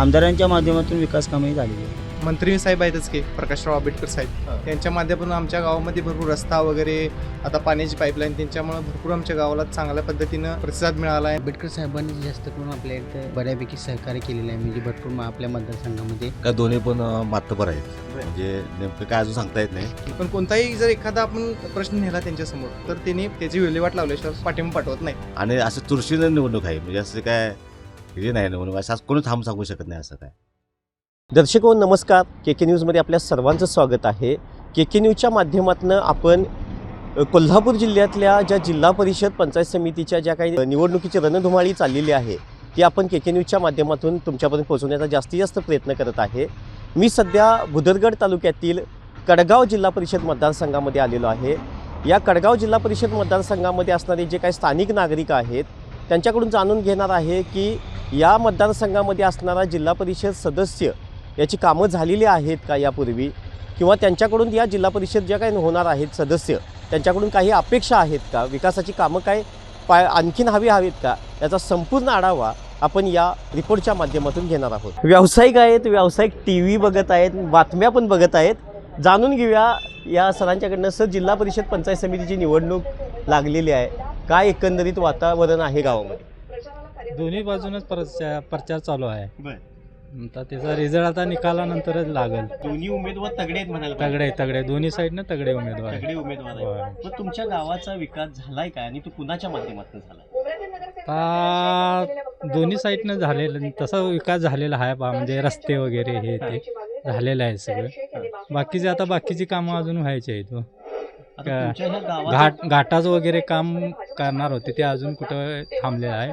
आमदारांच्या माध्यमातून विकास कामही झालेली आहे. मंत्री साहेब आहेतच की प्रकाशराव आंबेडकर साहेब, त्यांच्या माध्यमातून आमच्या गावामध्ये भरपूर रस्ता वगैरे, आता पाण्याची पाईपलाईन, त्यांच्यामुळे भरपूर आमच्या गावाला चांगल्या पद्धतीनं प्रतिसाद मिळाला आहे. आंबेडकर साहेबांनी जास्त करून आपल्या इथे बऱ्यापैकी सहकार्य केलेलं आहे, म्हणजे भरपूर आपल्या मतदारसंघामध्ये का दोन्ही पण मातबर आहेत, म्हणजे नेमकं काय अजून सांगता येत नाही. पण कोणताही जर एखादा आपण प्रश्न नेला त्यांच्यासमोर तर त्यांनी त्याची विल्हेवाट लावल्याशिवाय पाठिंबा पाठवत नाही. आणि असं चुरशीनं निवडणूक आहे, म्हणजे असं काय हे नाही निवडणूक, असं कोणी थांब सांगू शकत नाही असं काय. दर्शक हो नमस्कार, के न्यूजमध्ये आपल्या सर्वांचं स्वागत आहे. के न्यूजच्या माध्यमातून आपण कोल्हापूर जिल्ह्यातल्या ज्या जिल्हा परिषद पंचायत समितीच्या ज्या काही निवडणुकीची रणधुमाळी चाललेली आहे ती आपण के न्यूजच्या माध्यमातून तुमच्यापर्यंत पोहोचवण्याचा जास्तीत जास्त प्रयत्न करत आहे. मी सध्या भुदरगड तालुक्यातील कडगाव जिल्हा परिषद मतदारसंघामध्ये आलेलो आहे. या कडगाव जिल्हा परिषद मतदारसंघामध्ये असणारे जे काही स्थानिक नागरिक आहेत त्यांच्याकडून जाणून घेणार आहे की या मतदारसंघामध्ये असणारा जिल्हा परिषद सदस्य याची कामं झालेली आहेत का यापूर्वी, किंवा त्यांच्याकडून या जिल्हा परिषद ज्या काही होणार आहेत सदस्य त्यांच्याकडून काही अपेक्षा आहेत का, विकासाची कामं काय आणखीन हवीत का, याचा संपूर्ण आढावा आपण या रिपोर्टच्या माध्यमातून घेणार आहोत. व्यावसायिक आहेत, व्यावसायिक TV बघत आहेत, बातम्या पण बघत आहेत. जाणून घेऊया या सरांच्याकडनं. सर, जिल्हा परिषद पंचायत समितीची निवडणूक लागलेली आहे, काय एकंदरीत वातावरण आहे गावामध्ये? दोन्ही बाजूनच प्रचार चालू आहे. आता त्याचा रिझल्ट आता निकालानंतरच लागेल. दोन्ही उमेदवार तगडे आहेत म्हणाले. तगडे दोन्ही साईडनं तगडे उमेदवार आहे. पण तुमच्या गावाचा विकास झालाय काय आणि तो कुणाच्या माध्यमातून झालाय? आता दोन्ही साईडनं झालेलं तसा विकास झालेला आहे म्हणजे रस्ते वगैरे हे ते झालेलं आहे सगळं. बाकीची कामं अजून व्हायची आहेत. घाटाचं वगैरे काम करणार होते ते अजून कुठं थांबलेलं आहे.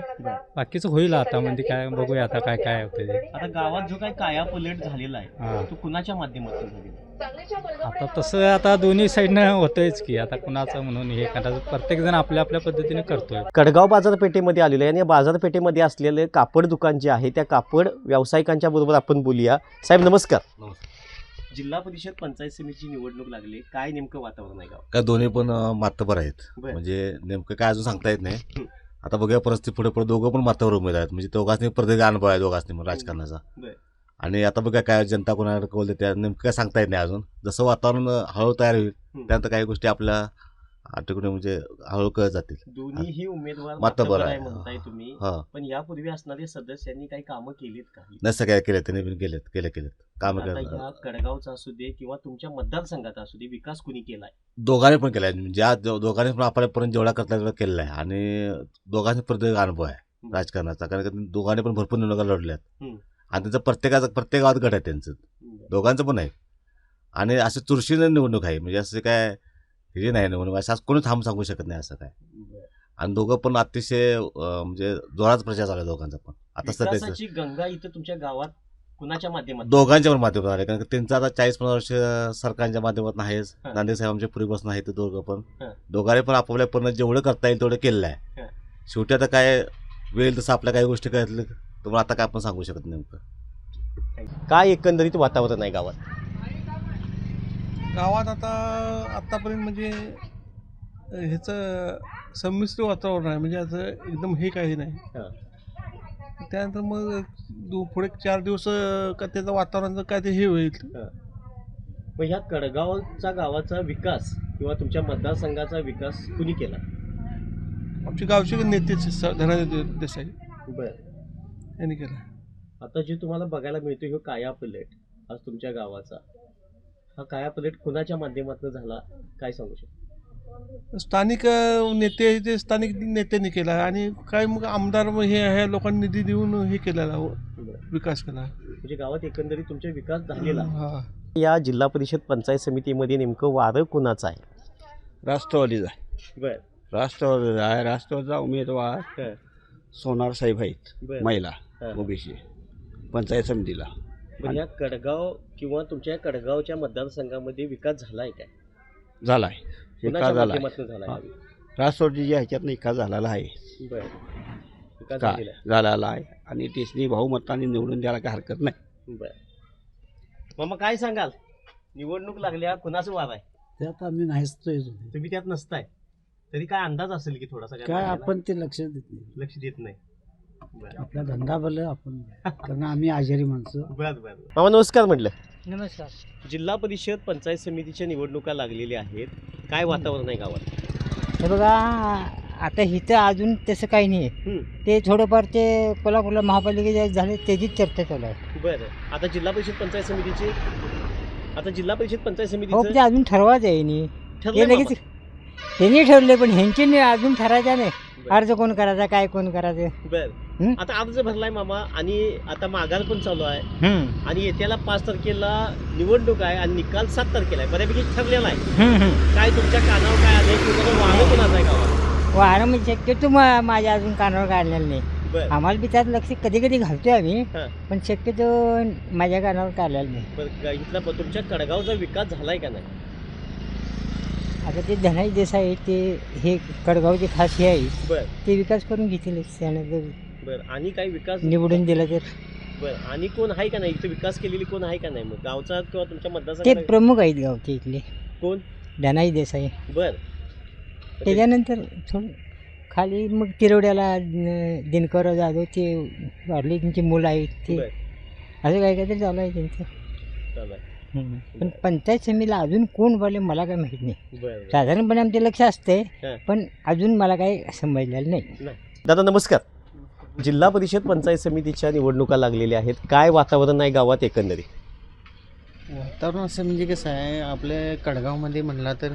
बाकीचं होईल आता, म्हणजे काय बघूया आता काय होते ते. आता गावात जो काय कायापलट झालेला आहे तो कुणाच्या माध्यमातून झालेला? आता तसं आता दोन्ही साईडनं होतंयच की, आता कुणाचं म्हणून हे करायचं, प्रत्येक जण आपल्या आपल्या पद्धतीने करतोय. कडगाव बाजारपेठेमध्ये आलेलो आहे आणि या बाजारपेठेमध्ये असलेले कापड दुकान जे आहे त्या कापड व्यावसायिकांच्या बरोबर आपण बोलूया. साहेब नमस्कार. जिल्हा परिषद पंचायत समितीची निवडणूक लागली, काय नेमकं वातावरण आहे गाव? का दोन्ही पण मातबर आहेत, म्हणजे नेमकं काय अजून सांगता येत नाही. आता बघूया परिस्थिती पुढे दोघं पण मातबर उमेद आहेत, म्हणजे दोघांनी प्रत्येक अनुभव आहे दोघांनी राजकारणाचा. आणि आता बघा काय जनता कोणाला कौल देते नेमकं काय सांगता येत नाही अजून. जसं वातावरण हळूहळू तयार होईल त्यानंतर काही गोष्टी आपल्या आठवडे म्हणजे हळूहळू कळत जातील. दोन्ही उमेदवार मातबर आहे म्हणताय तुम्ही, पण यापूर्वी असणारे सदस्यांनी काही कामं केलीत का? नसं काय केलं त्यांनी पण केलेत कामं या कडगावचा असू दे किंवा तुमच्या मतदारसंघाचा असू दे, विकास कुणी केलाय? दोघांनी पण केलाय, ज्या दोघांनी पण आपल्यापर्यंत जेवढा करता तेवढा केलेला आहे. आणि दोघांनी प्रत्येक अनुभव आहे राजकारणाचा, कारण दोघांनी पण भरपूर निवडणुका लढल्यात आणि त्यांचं प्रत्येक गावात गट आहे त्यांचं, दोघांचं पण आहे. आणि असं चुरशीनं निवडणूक आहे, म्हणजे असं काय हे नाही निवडणूक, असं कोणी थांब सांगू शकत नाही असं काय. आणि दोघं पण अतिशय म्हणजे जोरात प्रचार झाला दोघांचा पण. आता सध्याची गंगा इथं तुमच्या गावात कुणाच्या माध्यमातून? दोघांच्या पण माध्यमातून आले, कारण त्यांचं आता 40-50 वर्ष सरकारच्या माध्यमातून आहेच. नांदेड साहेब आमच्या पूर्वीपासून आहेत दोघं पण. दोघांनी पण आपापल्या पण जेवढं करता येईल तेवढं केलेलं आहे. शेवटी आता काय वेळ तसं आपल्या काही गोष्टी कळतल्या तुम्हाला आता काय आपण सांगू शकत नेमकं. काय एकंदरीत वातावरण आहे गावात? गावात आतापर्यंत म्हणजे ह्याचं संमिश्र वातावरण आहे, म्हणजे असं एकदम हे काही नाही. त्यानंतर मग पुढे 4 दिवस का त्याचं वातावरणाचं काय ते हे होईल. मग ह्या कडगावचा गावाचा विकास किंवा तुमच्या मतदारसंघाचा विकास कुणी केला? आमचे गावचे नेतेच धनाजी देसाई यांनी केला. आता जे तुम्हाला बघायला मिळतो हे कायापलट आज तुमच्या गावाचा, हा कायापलट कुणाच्या माध्यमातून झाला काय सांगू शकतो? स्थानिक नेते ते स्थानिक नेत्यांनी केला आणि काय मग आमदार ह्या लोकांनी निधी देऊन हे केलेला विकास केला, म्हणजे गावात एकंदरीत तुमचा विकास झालेला. या जिल्हा परिषद पंचायत समितीमध्ये नेमकं वारं कुणाचं आहे? राष्ट्रवादीचा आहे. राष्ट्रवादीचा आहे. राष्ट्रवादीचा उमेदवार सोनार साहेब आहेत, महिला ओबीसी पंचायत समितीला. या कडगाव किंवा तुमच्या कडगावच्या मतदारसंघामध्ये विकास झालाय काय? झालाय, विकास झालाय. राष्ट्रवादीच्या ह्याच्यातनं विकास झालेला आहे, झालेला आहे. आणि त्याची बहुमताने निवडून द्यायला काही हरकत नाही. मग काय सांगाल, निवडणूक लागल्या, कुणाचं वार आहे? त्यात आम्ही नाहीच, तुम्ही त्यात नसताय तरी काय अंदाज असेल की थोडासा? काय आपण ते लक्ष देत नाही. लक्ष देत नाही. आपला धंदा भलं आपण कारण आम्ही आजारी माणसं. मामा नमस्कार म्हटलं. नमस्कार. जिल्हा परिषद पंचायत समितीच्या निवडणुका लागलेल्या आहेत, काय वातावरण आहे गावात? हे बघा आता इथं अजून तसं काही नाही आहे. ते थोडंफार ते कोल्हापूरला महापालिकेचे झाले त्याचीच चर्चा चालू आहे. बरं, आता जिल्हा परिषद पंचायत समितीची हो ते अजून ठरवायचं आहे नाही. ठरलंय ते लगेच त्यांनी ठरले पण ह्यांचे नाही अजून ठरायचं नाही. अर्ज कोण करायचा काय कोण करायचं. बरं, आता अर्ज भरलाय मामा आणि आता माघार पण चालू आहे आणि येत्याला 5 तारखेला निवडणूक आहे आणि निकाल 7 तारखेला आहे. बऱ्यापैकी ठरलेला आहे. काय तुमच्या कानावर काय आलंय किंवा वाहन कोणाचं आहे गावात? वाहन म्हणजे शक्यतो माझ्या अजून कानावर काढलेलं नाही. बरं आम्हाला बी त्यात लक्ष कधी कधी घालतोय आम्ही हां. पण शक्यतो माझ्या कानावर काढलेलं नाही. बरं, इथला तुमच्या कडगावचा विकास झालाय का नाही? आता ते धनाजी देसाई ते हे कडगावचे खास हे आहे बरं ते विकास करून घेतील त्यानंतर बरं, आणि काही विकास निवडून दिला तर बरं, आणि कोण आहे का नाही इथं विकास केलेली कोण आहे का नाही मग गावचा किंवा तुमच्या ते मतदारसंघात प्रमुख आहेत गावचे इथले कोण? धनाजी देसाई. बरं, त्याच्यानंतर थोडं खाली मग तिरवड्याला दिनकर जाधव ते वारले त्यांची मुलं आहेत ते बरं, असं काय काहीतरी चालू आहे त्यांचं. चालू आहे. पण पंचायत समितीला अजून कोण बोलले मला काय माहीत नाही. बरं, साधारणपणे आमचे लक्ष असते हां. पण अजून मला काही समजलेलं नाही. दादा नमस्कार. जिल्हा परिषद पंचायत समितीच्या निवडणुका लागलेल्या आहेत, काय वातावरण आहे गावात एकंदरीत? वातावरण असं म्हणजे कसं आहे आपल्या कडगावमध्ये म्हणला तर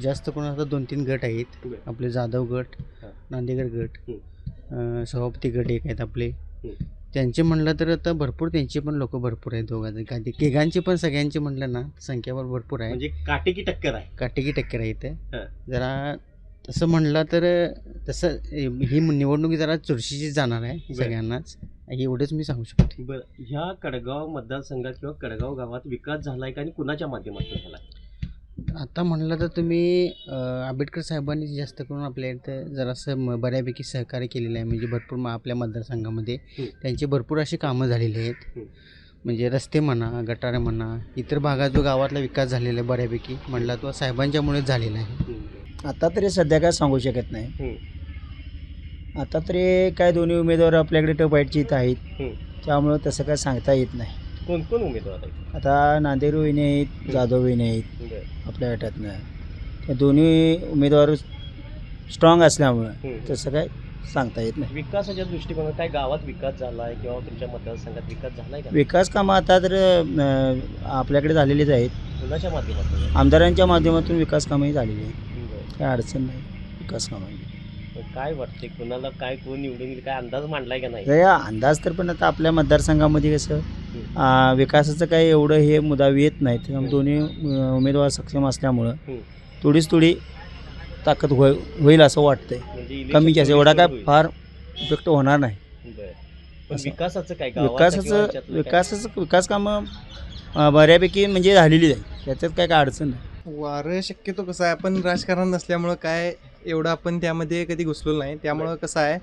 जास्त करून आता 2-3 गट आहेत. आपले जाधव गट, हां. नांदेकर गट, सभापती गट एक आहेत आपले. त्यांचे म्हणलं तर आता भरपूर त्यांचे पण लोक भरपूर आहेत. दोघांचे काय ते तिघांचे पण सगळ्यांचे म्हणलं ना संख्या पण भरपूर आहे. म्हणजे काटेकी टक्कर आहे. काटेकी टक्कर आहे इथे. हां. जरा तसं म्हणलं तर तसं ही निवडणूक जरा चुरशीची जाणार आहे सगळ्यांनाच एवढंच मी सांगू शकतो. बरं, ह्या कडगाव मतदारसंघात किंवा कडगाव गावात विकास झालाय का आणि कुणाच्या माध्यमातून झाला? आता म्हणलं तर तुम्ही आंबेडकर साहेबांनी जास्त करून आपल्या इथं जरासं बऱ्यापैकी सहकार्य केलेलं आहे. म्हणजे भरपूर आपल्या मतदारसंघामध्ये त्यांची भरपूर अशी कामं झालेली आहेत. म्हणजे रस्ते म्हणा, गटारे म्हणा, इतर भागात जो गावातला विकास झालेला आहे बऱ्यापैकी म्हणला तो साहेबांच्यामुळेच झालेला आहे. आता तरी सध्या काय सांगू शकत नाही. आता तरी काय दोन्ही उमेदवार आपल्याकडे टपाईटची इथं आहेत त्यामुळं तसं काय सांगता येत नाही. कोण कोण उमेदवार आहेत? आता नांदेड वहिनी आहेत, जाधव वहिनी आहेत बरं, आपल्या गटातनं. त्या दोन्ही उमेदवार स्ट्रॉंग असल्यामुळं तसं काय सांगता येत नाही. विकासाच्या दृष्टिकोनात काय गावात विकास झालाय किंवा तुमच्या मतदारसंघात विकास झालाय का? विकास कामं आता तर आपल्याकडे झालेलीच आहेत. कुणाच्या माध्यमातून? आमदारांच्या माध्यमातून विकास कामंही झालेली आहेत. बरं. काय अडचण नाही विकास कामांची. पण काय वाटते कुणाला काय कोण निवडून येईल काय अंदाज मांडलाय का नाही? तर या अंदाज तर पण आता आपल्या मतदारसंघामध्ये कसं विकासाचं काही एवढं हे मुद्दा येत नाही. त्यामुळे दोन्ही उमेदवार सक्षम असल्यामुळं थोडी ताकद होईल असं वाटतंय. म्हणजे election कमी जास्त एवढा काय होईल. फार इफेक्ट होणार नाही. बरं. पण असं. विकासाचं काय गावाच्या किंवा ह्याच्यातलं काय? विकास कामं बऱ्यापैकी म्हणजे झालेली आहे. त्याच्यात काय अडचण नाही. वारं शक्यतो कसं आहे आपण राजकारण नसल्यामुळं काय एवढं आपण त्यामध्ये कधी घुसलो नाही. त्यामुळं कसं आहे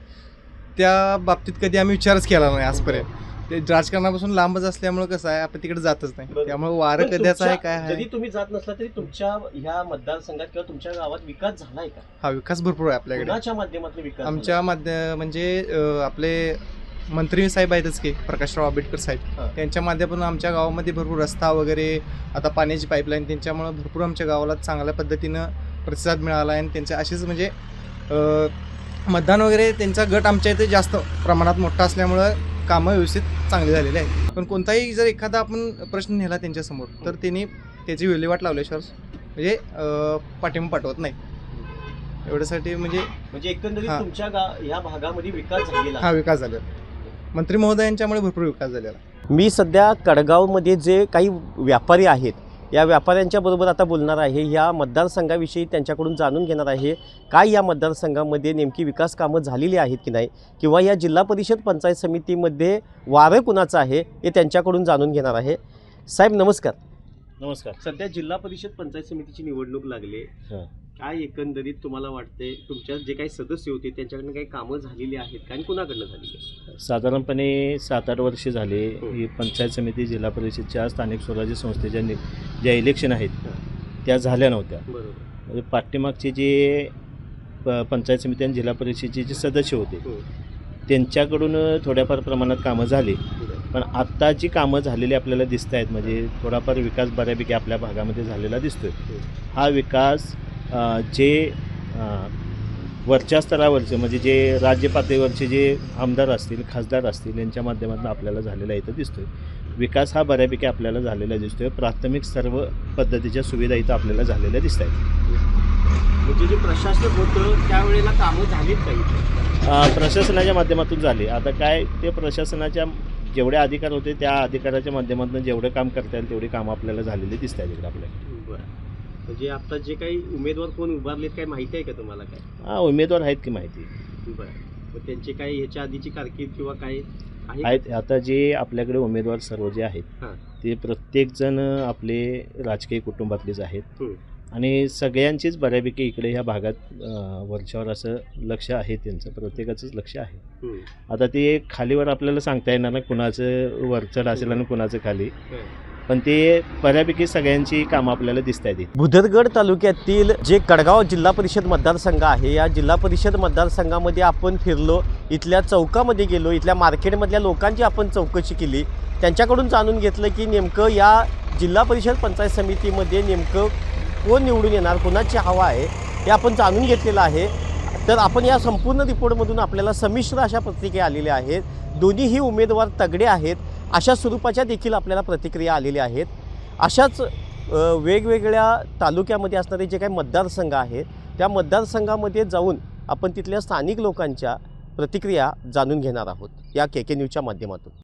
त्या बाबतीत कधी आम्ही विचारच केला नाही आजपर्यंत. ते राजकारणापासून लांबच असल्यामुळं कसं आहे आपण तिकडे जातच नाही. बरं. त्यामुळे वारं पण कध्याचं आहे तुमच्या- काय आहे जरी तुम्ही जात नसला तरी तुमच्या ह्या मतदारसंघात किंवा तुमच्या गावात विकास झालाय का? हा विकास भरपूर आहे आपल्याकडे. कुणाच्या माध्यमातून विकास आमच्या म्हणजे आपले मंत्री साहेब आहेतच की प्रकाशराव आंबेडकर साहेब हां. त्यांच्या माध्यमातून आमच्या गावामध्ये भरपूर रस्ता वगैरे आता पाण्याची पाईपलाईन त्यांच्यामुळं भरपूर आमच्या गावाला चांगल्या पद्धतीनं प्रतिसाद मिळाला आहे. आणि त्यांच्या अशीच म्हणजे मतदान वगैरे त्यांचा गट आमच्या इथे जास्त प्रमाणात मोठा असल्यामुळं कामं व्यवस्थित चांगली झालेली आहेत. पण कोणताही जर एखादा आपण प्रश्न नेला त्यांच्यासमोर तर त्यांनी त्याची विल्हेवाट लावल्याशिवाय म्हणजे पाठिंबा पाठवत नाही. एवढ्यासाठी म्हणजे एकंदरीत हां. तुमच्या ह्या भागामध्ये विकास झालेला हा विकास झालेला मंत्री महोदयांच्यामुळे भरपूर विकास झालेला. मी सध्या कडगावमध्ये जे काही व्यापारी आहेत या व्यापाऱ्यांच्या बरोबर आता बोलणार आहे. या मतदारसंघाविषयी त्यांच्याकडून जाणून घेणार आहे काय या मतदारसंघामध्ये नेमकी विकास कामं झालेली आहेत की नाही किंवा या जिल्हा परिषद पंचायत समितीमध्ये वारं कुणाचं आहे हे त्यांच्याकडून जाणून घेणार आहे. साहेब नमस्कार. नमस्कार. सध्या जिल्हा परिषद पंचायत समितीची निवडणूक लागली. काय एकंदरीत तुम्हाला वाटते तुमच्या जे काही सदस्य होते त्यांच्याकडनं काही कामं झालेली आहेत का आणि कुणाकडनं झालेली? साधारणपणे 7-8 वर्षे झाले ही पंचायत समिती जिल्हा परिषदच्या स्थानिक स्वराज्य संस्थेच्या ज्या इलेक्शन आहेत त्या झाल्या नव्हत्या. बरोबर. म्हणजे पाठीमागचे जे पंचायत समिती आणि जिल्हा परिषदेचे जे सदस्य होते त्यांच्याकडून थोड्याफार प्रमाणात कामं झाली. पण आत्ता जी कामं झालेली आपल्याला दिसत आहेत म्हणजे थोडाफार विकास बऱ्यापैकी आपल्या भागामध्ये झालेला दिसतोय. हा विकास जे वरच्या स्तरावरचे म्हणजे जे राज्य पातळीवरचे जे आमदार असतील, खासदार असतील यांच्या माध्यमातून आपल्याला झालेला इथं दिसतोय. विकास हा बऱ्यापैकी आपल्याला झालेला दिसतोय. प्राथमिक सर्व पद्धतीच्या सुविधा इथं आपल्याला झालेल्या दिसत आहेत. म्हणजे जे प्रशासक होतं त्यावेळेला कामं झालीत काही प्रशासनाच्या माध्यमातून झाले. आता काय ते प्रशासनाच्या जेवढे अधिकार होते त्या अधिकाराच्या माध्यमातून जेवढं काम करता येईल तेवढी कामं आपल्याला झालेली दिसत आहेत इकडे आपल्याला. बरं. म्हणजे आता जे काही उमेदवार कोण उभारलेत काय माहिती आहे का तुम्हाला काय? उमेदवार आहेत की माहिती. बरं. मग त्यांची काही ह्याच्या आधीची कारकीर्द किंवा काय आहेत. आता जे आपल्याकडे उमेदवार सर्व जे आहेत ते प्रत्येकजण आपले राजकीय कुटुंबातलेच आहेत आणि सगळ्यांचीच बऱ्यापैकी इकडे ह्या भागात वरच्यावर असं लक्ष आहे. त्यांचं प्रत्येकाचंच लक्ष आहे. आता ते खालीवर आपल्याला सांगता येणार ना कुणाचं वरचढ असेल आणि कुणाचं खाली, पण ते बऱ्यापैकी सगळ्यांची कामं आपल्याला दिसत आहेत. भुदरगड तालुक्यातील जे कडगाव जिल्हा परिषद मतदारसंघ आहे या जिल्हा परिषद मतदारसंघामध्ये आपण फिरलो, इथल्या चौकामध्ये गेलो, इथल्या मार्केटमधल्या लोकांची आपण चौकशी केली, त्यांच्याकडून जाणून घेतलं की नेमकं या जिल्हा परिषद पंचायत समितीमध्ये नेमकं कोण निवडून येणार, कोणाची हवा आहे हे आपण जाणून घेतलेलं आहे. तर आपण या संपूर्ण रिपोर्टमधून आपल्याला संमिश्र अशा प्रतिक्रिया आलेल्या आहेत. दोन्हीही उमेदवार तगडे आहेत अशा स्वरूपाच्या देखील आपल्याला प्रतिक्रिया आलेल्या आहेत. अशाच वेगवेगळ्या तालुक्यामध्ये असणारे जे काही मतदारसंघ आहेत त्या मतदारसंघामध्ये जाऊन आपण तिथल्या स्थानिक लोकांच्या प्रतिक्रिया जाणून घेणार आहोत या KK न्यूजच्या माध्यमातून.